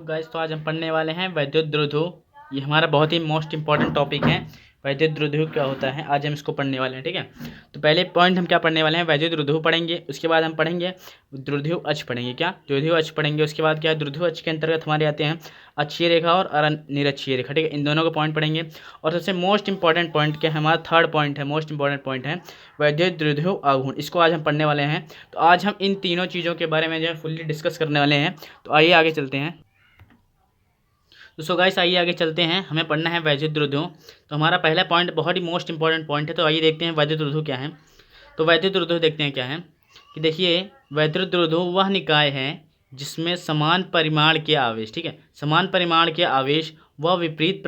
Guys, तो आज हम पढ़ने वाले हैं वैद्युत द्विध्रुव। ये हमारा बहुत ही मोस्ट इंपॉर्टेंट टॉपिक है। वैद्युत द्विध्रुव क्या होता है, आज हम इसको पढ़ने वाले हैं। ठीक है, तो पहले पॉइंट हम क्या पढ़ने वाले हैं, वैद्युत द्विध्रुव पढ़ेंगे। उसके बाद हम पढ़ेंगे द्विध्रुव अक्ष पढ़ेंगे। क्या द्विध्रुव अक्ष पढ़ेंगे। उसके बाद क्या है, द्विध्रुव अक्ष के अंतर्गत हमारे आते हैं अक्षीय रेखा और निरक्षीय रेखा। ठीक है, इन दोनों को पॉइंट पढ़ेंगे। और सबसे मोस्ट इंपॉर्टेंट पॉइंट क्या है, हमारा थर्ड पॉइंट है, मोस्ट इंपॉर्टेंट पॉइंट है वैद्युत द्विध्रुव आघूर्ण। इसको आज हम पढ़ने वाले हैं। तो आज हम इन तीनों चीज़ों के बारे में जो है फुल्ली डिस्कस करने वाले हैं। तो आइए आगे चलते हैं। तो गाइस आइए आगे चलते हैं, हमें पढ़ना है वैद्युत द्विध्रुव। तो हमारा पहला पॉइंट बहुत ही मोस्ट इंपॉर्टेंट पॉइंट है। तो आइए देखते हैं वैद्युत द्विध्रुव क्या है। तो वैद्युत द्विध्रुव देखते हैं क्या है कि देखिए, वैद्युत द्विध्रुव वह निकाय है जिसमें समान परिमाण के आवेश, ठीक है, समान परिमाण के आवेश व विपरीत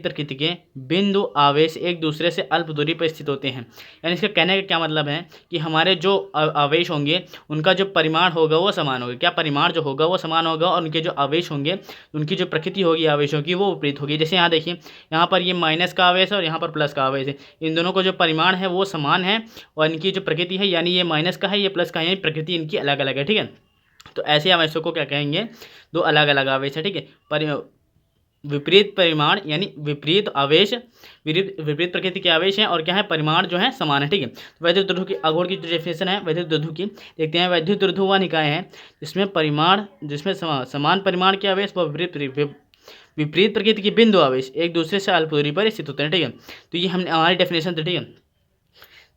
प्रकृति के बिंदु आवेश एक दूसरे से अल्प दूरी पर स्थित होते हैं। यानी इसका कहने का क्या मतलब है कि हमारे जो आवेश होंगे उनका जो परिमाण होगा वो समान होगा। क्या परिमाण जो होगा वो समान होगा, और उनके जो आवेश होंगे उनकी जो प्रकृति होगी आवेशों की वो विपरीत होगी। जैसे यहाँ देखिए, यहाँ पर ये माइनस का आवेश है और यहाँ पर प्लस का आवेश है। इन दोनों को जो परिमाण है वो समान है, और इनकी जो प्रकृति है, यानी ये माइनस का है ये प्लस का है, यानी प्रकृति इनकी अलग अलग है। ठीक है, तो ऐसे आवेशों को क्या कहेंगे, दो अलग अलग आवेश है। ठीक है, विपरीत परिमाण यानी विपरीत आवेश, विपरीत प्रकृति के आवेश हैं, और क्या है, परिमाण जो है समान है। ठीक है, वैद्युत द्विध्रुव की आघूर्ण की जो डेफिनेशन है वैद्युत द्विध्रुव की, देखते हैं। वैद्युत द्विध्रुव वह निकाय है जिसमें समान परिमाण के आवेश व विपरीत प्रकृति के बिंदु आवेश एक दूसरे से अल्प दूरी पर स्थित होते हैं। ठीक है, तो ये हमने हमारी डेफिनेशन थी। ठीक है,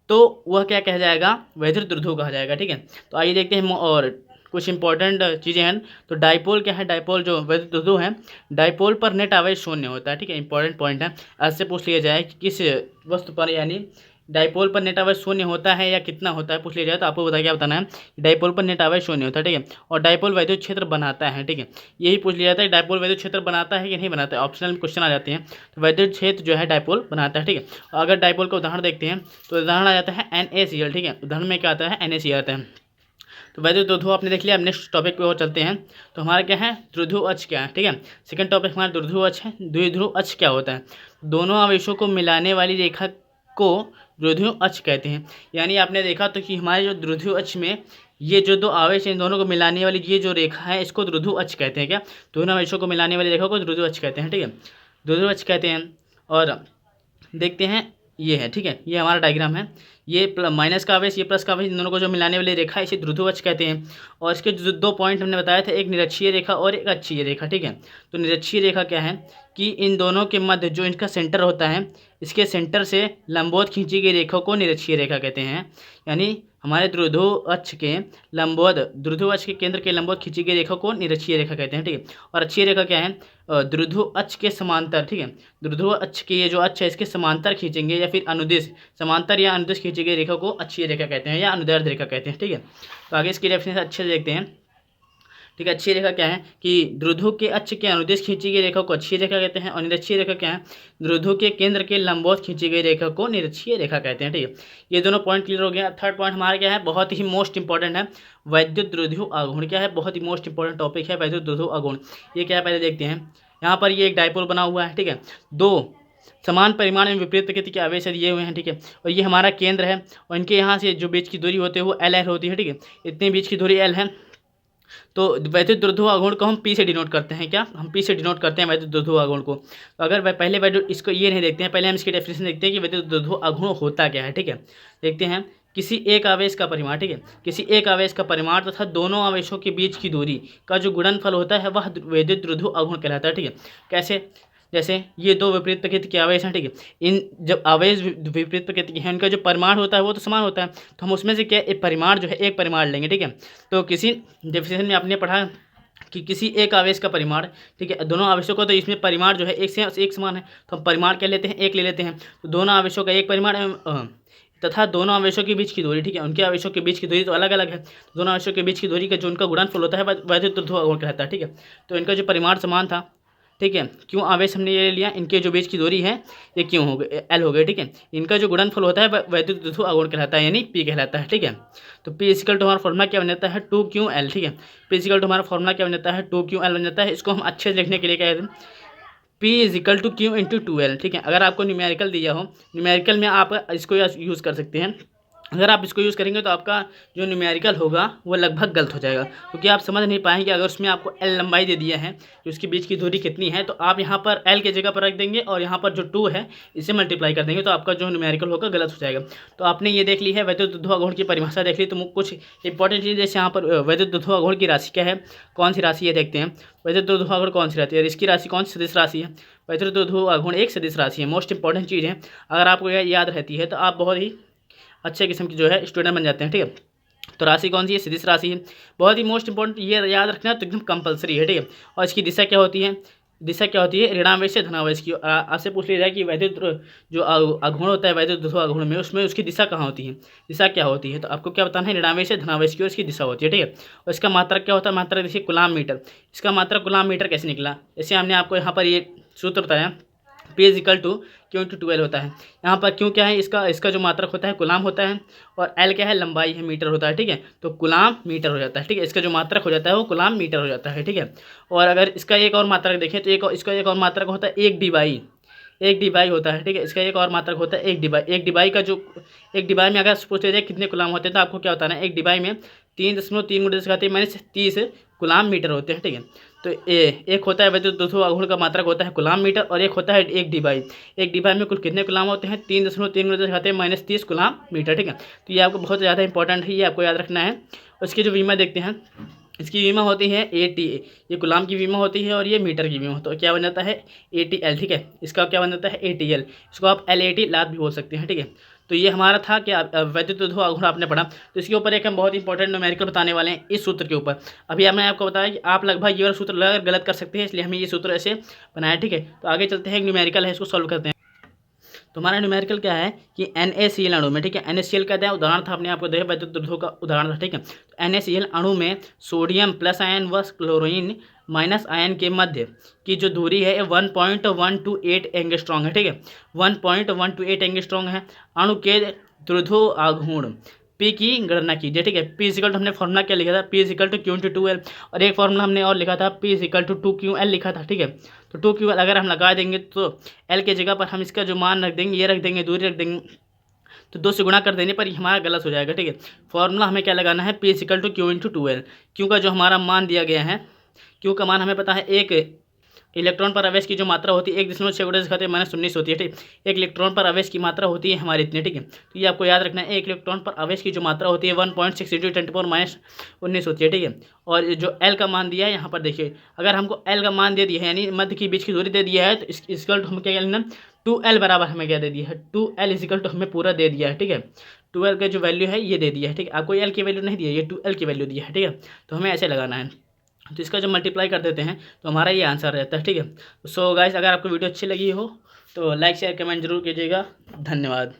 तो वह क्या कहा जाएगा, वैद्युत द्विध्रुव कहा जाएगा। ठीक है, तो आइए देखते हैं और कुछ इंपॉर्टेंट चीज़ें हैं। तो डाइपोल क्या है, डाइपोल जो वैद्युत द्विध्रुव है, डाइपोल पर नेट आवेश शून्य होता है। ठीक है, इंपॉर्टेंट पॉइंट है। ऐसे पूछ लिया जाए कि किस वस्तु पर, यानी डाइपोल पर नेट आवेश शून्य होता है या कितना होता है, पूछ लिया जाए तो आपको क्या बताना है, डाइपोल पर नेट आवेश शून्य होता है। ठीक है, और डाइपोल वैद्युत क्षेत्र बनाता है। ठीक है, यही पूछ लिया जाता है, डाइपोल वैद्युत क्षेत्र बनाता है कि नहीं बनाता है, ऑप्शनल में क्वेश्चन आ जाते हैं। तो वैद्युत क्षेत्र जो है डाइपोल बनाता है। ठीक है, अगर डाइपोल का उदाहरण देखते हैं तो उदाहरण आ जाता है NaCl। ठीक है, उदाहरण में क्या आता है, NaCl आता है। तो वैद्युत द्विध्रुव आपने देख लिया। अब नेक्स्ट टॉपिक पे और चलते हैं। तो हमारा क्या है, द्विध्रुव अक्ष क्या है। ठीक है, सेकंड टॉपिक हमारा द्विध्रुव अक्ष है। द्विध्रुव अक्ष क्या होता है, दोनों आवेशों को मिलाने वाली रेखा को द्विध्रुव अक्ष कहते हैं। यानी आपने देखा तो कि हमारे जो द्विध्रुव अक्ष में ये जो दो आवेश हैं इन दोनों को मिलाने वाली ये जो रेखा है इसको द्विध्रुव अक्ष कहते हैं। क्या, दोनों आवेशों को मिलाने वाली रेखा को द्विध्रुव अक्ष कहते हैं। ठीक है, द्विध्रुव अक्ष कहते हैं। और देखते हैं ये है, ठीक है, ये हमारा डायग्राम है। ये माइनस का आवेश, ये प्लस का आवेश, इन दोनों को जो मिलाने वाली रेखा है इसे द्विध्रुव अक्ष कहते हैं। और इसके जो दो पॉइंट हमने बताए थे, एक निरक्षीय रेखा और एक अक्षीय रेखा। ठीक है, तो निरक्षीय रेखा क्या है कि इन दोनों के मध्य जो इनका सेंटर होता है, इसके सेंटर से लंबवत खींची गई रेखा को निरक्षीय रेखा कहते हैं। यानी हमारे द्विध्रुव अक्ष के लंबवत, द्विध्रुव अक्ष के केंद्र के लंबवत खींची गई रेखा को निरक्षीय रेखा कहते हैं। ठीक है, और अक्षीय रेखा क्या है, द्विध्रुव अक्ष के समांतर। ठीक है, द्विध्रुव अक्ष के ये जो अक्ष है इसके समांतर खींचेंगे या फिर अनुदिश, समांतर या अनुदिश खींची गई रेखा को अक्षीय रेखा कहते हैं या अनुदैर्ध्य रेखा कहते हैं। ठीक है, तो आगे इसकी डेफिनेशन अच्छे से देखते हैं। ठीक है, अक्षीय रेखा क्या है कि द्विध्रुव के अक्ष के अनुदिश खींची गई रेखा को अक्षीय रेखा कहते हैं, और निरक्षीय रेखा क्या है, द्विध्रुव के केंद्र के लंबवत खींची गई रेखा को निरक्षीय रेखा कहते हैं। ठीक है, ये दोनों पॉइंट क्लियर हो गया। थर्ड पॉइंट हमारा क्या है, बहुत ही मोस्ट इंपॉर्टेंट है, वैद्युत द्विध्रुव आघूर्ण। क्या है, बहुत ही मोस्ट इंपॉर्टेंट टॉपिक है वैद्युत द्विध्रुव आघूर्ण। ये क्या है पहले देखते हैं। यहाँ पर ये एक डाइपोल बना हुआ है। ठीक है, दो समान परिमाण में विपरीत प्रकृति के आवेश दिए हुए हैं। ठीक है, और ये हमारा केंद्र है, और इनके यहाँ से जो बीच की दूरी होती है वो L होती है। ठीक है, इतनी बीच की दूरी L है। तो वैद्युत द्विध्रुव आघूर्ण को हम P से डिनोट करते हैं। क्या, हम P से डिनोट करते हैं वैद्युत द्विध्रुव आघूर्ण को। तो अगर पहले वैद्युत इसको ये नहीं देखते हैं, पहले हम इसकी डेफिनेशन देखते हैं कि वैद्युत द्विध्रुव आघूर्ण होता क्या है। ठीक है, देखते हैं। किसी एक आवेश का परिमाण, ठीक है, किसी एक आवेश का परिमाण तथा दोनों आवेशों के बीच की दूरी का जो गुणनफल होता है वह वैद्युत द्विध्रुव आघूर्ण कहलाता है। ठीक है, कैसे, जैसे ये दो विपरीत प्रकृति के आवेश हैं। ठीक है, इन जब आवेश विपरीत प्रकृति के हैं उनका जो परिमाण होता है वो तो समान होता है, तो हम उसमें से क्या एक परिमाण जो है एक परिमाण लेंगे। ठीक है, तो किसी डेफिनेशन में आपने पढ़ा कि किसी एक आवेश का परिमाण, ठीक है, दोनों आवेशों का तो इसमें परिमाण जो है एक समान है, तो हम परिमाण क्या लेते हैं, एक ले लेते हैं। तो दोनों आवेशों का एक परिमाण तथा दोनों आवेशों के बीच की दूरी, ठीक है, उनके आवेशों के बीच की दूरी तो अलग अलग है, दोनों आवेशों के बीच की दूरी का जो उनका गुणनफल होता है वैद्युत द्विध्रुव आघूर्ण कहलाता है। ठीक है, तो इनका जो परिमाण समान था, ठीक है, क्यों आवेश हमने ये ले लिया, इनके जो बीच की दूरी है ये क्यों हो गए, L हो गए। ठीक है, इनका जो गुणनफल होता है वैद्युत द्विध्रुव आघूर्ण कहलाता है, यानी P कहलाता है। ठीक है, तो P इक्वल टू हमारा फॉर्मूला क्या बन जाता है, 2QL। ठीक है, P इक्वल टू हमारा फॉर्मूला क्या बन जाता है, 2QL बन जाता है। इसको हम अच्छे से लिखने के लिए क्या कहते हैं, P equal to Q into 2L। ठीक है, अगर आपको न्यूमेरिकल दिया हो, न्यूमेरिकल में आप इसको यूज़ कर सकते हैं। अगर आप इसको यूज़ करेंगे तो आपका जो न्यूमेरिकल होगा वो लगभग गलत हो जाएगा, क्योंकि आप समझ नहीं पाएंगे। अगर उसमें आपको एल लंबाई दे दिया है कि उसके बीच की दूरी कितनी है, तो आप यहाँ पर एल के जगह पर रख देंगे और यहाँ पर जो 2 है इसे मल्टीप्लाई कर देंगे, तो आपका जो न्यूमेरिकल होगा गलत हो जाएगा। तो आपने ये देख ली है वैद्युत ध्रुवाघूर्ण की परिभाषा देख ली। तो कुछ इंपॉर्टेंट चीज़ जैसे यहाँ पर वैद्युत ध्रुवाघूर्ण की राशि क्या है, कौन सी राशि है देखते हैं। वैद्युत ध्रुवाघूर्ण कौन सी रहती है और इसकी राशि कौन सी सदिश राशि है। वैद्युत ध्रुवाघूर्ण एक सदिश राशि है, मोस्ट इंपॉर्टेंट चीज़ है। अगर आपको यह याद रहती है तो आप बहुत ही अच्छे किस्म की जो है स्टूडेंट बन जाते हैं, ठीक है। तो राशि कौन सी है, सदिश राशि है, बहुत ही मोस्ट इंपॉर्टेंट, ये याद रखना तो एकदम कंपलसरी है, ठीक है। और इसकी दिशा क्या होती है, दिशा क्या होती है, ऋणावेश से धनावेश की। आपसे पूछ लिया जाए कि वैद्युत जो आघूर्ण होता है वैद्युत ध्रुव आघूर्ण में, उसमें उसकी दिशा कहाँ होती है, दिशा क्या होती है, तो आपको क्या बताना है, ऋणावेश से धनावेश की और इसकी दिशा होती है, ठीक है। और इसका मात्रक क्या होता है, मात्रक देखिए गुलाम मीटर। इसका मात्रक गुलाम मीटर कैसे निकला, जैसे हमने आपको यहाँ पर ये सूत्र बताया, P equal to Q into 12 होता है। यहाँ पर क्यों क्या है, इसका जो मात्रक होता है गुलाम होता है, और एल क्या है, लंबाई है, मीटर होता है, ठीक है। तो गुलाम मीटर हो जाता है, ठीक है। इसका जो मात्रक हो जाता है वो गुलाम मीटर हो जाता है, ठीक है। और अगर इसका एक और मात्रक देखें तो इसका एक और मात्रक होता है 1 डिबाई होता है, ठीक है। इसका एक और मात्रक होता है 1 डिबाई का जो 1 डिबाई में अगर पूछ लिया जाए कितने गुलाम होते हैं, तो आपको क्या बताना है, 1 डिबाई में 3.3 × 10⁻30 गुलाम मीटर होते हैं, ठीक है। तो एक होता है वैद्युत ध्रुव आघूर्ण का मात्रक होता है गुलाम मीटर, और एक होता है 1 डिबाई। 1 डिबाई में कुल कितने गुलाम होते हैं, 3.3 × 10⁻30 गुलाम मीटर, ठीक है। तो ये आपको बहुत ज़्यादा इंपॉर्टेंट है, ये आपको याद रखना है। उसकी जो विमा देखते हैं, इसकी विमा होती है AT, ये गुलाम की विमा होती है और ये मीटर की विमा, तो क्या बन जाता है ATL, ठीक है। इसका क्या बन जाता है ATL, इसको आप LAT लात भी बोल सकते हैं, ठीक है। तो ये हमारा था कि वैद्युत ध्रुव आघूर्ण आपने पढ़ा। तो इसके ऊपर एक हम बहुत इंपॉर्टेंट न्यूमेरिकल बताने वाले हैं इस सूत्र के ऊपर। अभी मैंने आपको बताया कि आप लगभग ये वाला सूत्र गलत कर सकते हैं, इसलिए हमें ये सूत्र ऐसे बनाया, ठीक है। तो आगे चलते हैं, एक न्यूमेरिकल है, इसको सॉल्व करते हैं। तो हमारा न्यूमेरिकल क्या है कि NaCl अणु में, ठीक है, NaCl का क्या उदाहरण था, आपने आपको देखा वैद्युत ध्रुव का उदाहरण था, ठीक है। तो NaCl अणु में सोडियम प्लस आयन व क्लोरीन माइनस आयन के मध्य की जो दूरी है 1.128 एंगस्ट्रॉन्ग है, ठीक है। 1.128 एंगस्ट्रॉन्ग है। अणु के ध्रुव आघूर्ण P की गणना कीजिए, ठीक है। P इजिकल टू हमने फॉर्मूला क्या लिखा था, P equal to Q into 2L, और एक फॉर्मूला हमने और लिखा था P इजिकल टू 2QL लिखा था, ठीक है। तो 2QL अगर हम लगा देंगे तो L के जगह पर हम इसका जो मान रख देंगे, ये रख देंगे, दूरी रख देंगे, तो 2 से गुणा कर देने पर ये हमारा गलत हो जाएगा, ठीक है। फॉर्मूला हमें क्या लगाना है, P equal to Q into 2L। Q का जो हमारा मान दिया गया है, क्यू का मान हमें पता है, एक इलेक्ट्रॉन पर आवेश की जो मात्रा होती है 1.6 होती है, ठीक। एक इलेक्ट्रॉन पर आवेश की मात्रा होती है हमारी इतनी, ठीक है। तो ये आपको याद रखना है, एक इलेक्ट्रॉन पर आवेश की जो मात्रा होती है 1.6 × 10⁻19 होती है, ठीक है। और जो एल का मान दिया है यहाँ पर देखिए, अगर हमको एल का मान दे दिया है, यानी मध्य के बीच की दूरी दे दिया है, तो इसका हमें क्या लेना, 2L बराबर हमें क्या दे दिया है, 2L इजिकल टू हमें पूरा दे दिया है, ठीक है। 2L का जो वैल्यू है ये दे दिया है, ठीक है। आपको एल की वैल्यू नहीं दी है, ये 2L की वैल्यू दिया है, ठीक है। तो हमें ऐसे लगाना है, तो इसका जब मल्टीप्लाई कर देते हैं तो हमारा ये आंसर रहता है, ठीक है। सो गाइस, अगर आपको वीडियो अच्छी लगी हो तो लाइक शेयर कमेंट जरूर कीजिएगा। धन्यवाद।